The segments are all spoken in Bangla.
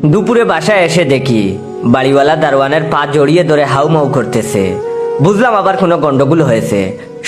দুপুরে বাসায় এসে দেখি বাড়িওয়ালা দারোয়ানের পা জড়িয়ে ধরে হাউমাউ করতেছে। বুঝলাম আবার কোনো গন্ডগোল হয়েছে।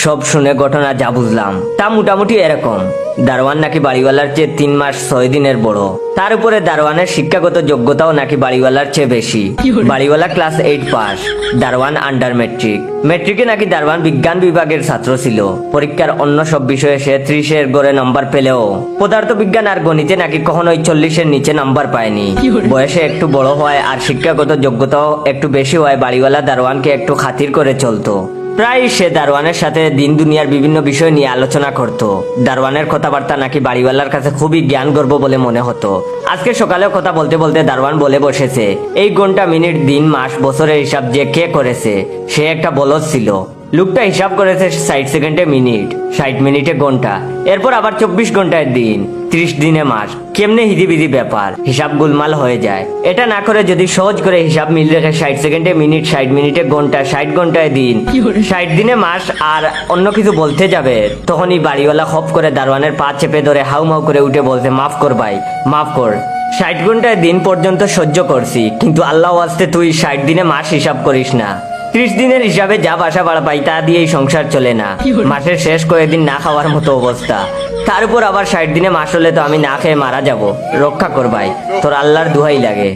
সব শুনে ঘটনা যা বুঝলাম তা মোটামুটি এরকম, দারোয়ান নাকি বাড়িওয়ালার চেয়ে 3 মাস 6 দিনের বড়। তার উপরে দারোয়ানের শিক্ষাগত যোগ্যতাও নাকি বাড়িওয়ালার চেয়ে বেশি। বাড়িওয়ালা ক্লাস 8 পাস, দারোয়ান আন্ডার মেট্রিক। মেট্রিকে নাকি দারোয়ান বিজ্ঞান বিভাগের ছাত্র ছিল। পরীক্ষার অন্য সব বিষয়ে সে 30-এর গড়ে নম্বর পেলেও পদার্থ বিজ্ঞান আর গণিতে নাকি কখনোই 40-এর নিচে নাম্বার পায়নি। বয়সে একটু বড় হয় আর শিক্ষাগত যোগ্যতাও একটু বেশি হয়, বাড়িওয়ালা দারোয়ানকে একটু খাতির করে চলতো। প্রায় সে দারোয়ানের সাথে দিন দুনিয়ার বিভিন্ন বিষয় নিয়ে আলোচনা করত। দারোয়ানের কথাবার্তা নাকি বাড়িওয়ালার কাছে খুবই জ্ঞান গর্ব বলে মনে হতো। আজকে সকালেও কথা বলতে বলতে দারোয়ান বলে বসেছে, এই ঘন্টা মিনিট দিন মাস বছরের হিসাব যে কে করেছে সে একটা বলদ ছিল। লোকটা হিসাব করেছে 60 সেকেন্ডে মিনিট, 60 মিনিটে ঘন্টা, এরপর আবার 24 ঘন্টায় দিন, 30 দিনে মাস। কেমনে হিদিবিদি ব্যাপার, হিসাব গুলমাল হয়ে যায়। এটা না করে যদি সহজ করে হিসাব মিল রেখে 60 সেকেন্ডে মিনিট, 60 মিনিটে ঘন্টা, 60 ঘন্টায় দিন, 60 দিনে মাস আর অন্য কিছু বলতে যাবে, তখনই বাড়িওয়ালা খপ করে দারোয়ানের পা চেপে ধরে হাউমাউ করে উঠে বলতে, মাফ কর ভাই, মাফ কর। 60 ঘন্টায় দিন পর্যন্ত সহ্য করছি, কিন্তু আল্লাহ আসতে তুই 60 দিনে মাস হিসাব করিস না। 30 দিনের হিসাবে যা বাসা ভাড়া পাই তা দিয়েই সংসার চলে না। মাসের শেষ কয়েকদিন না খাওয়ার মতো অবস্থা। তার উপর আবার 60 দিনে মাস হলে তো আমি না খেয়ে মারা যাব। রক্ষা কর ভাই, তোর আল্লাহর দোহাই লাগে।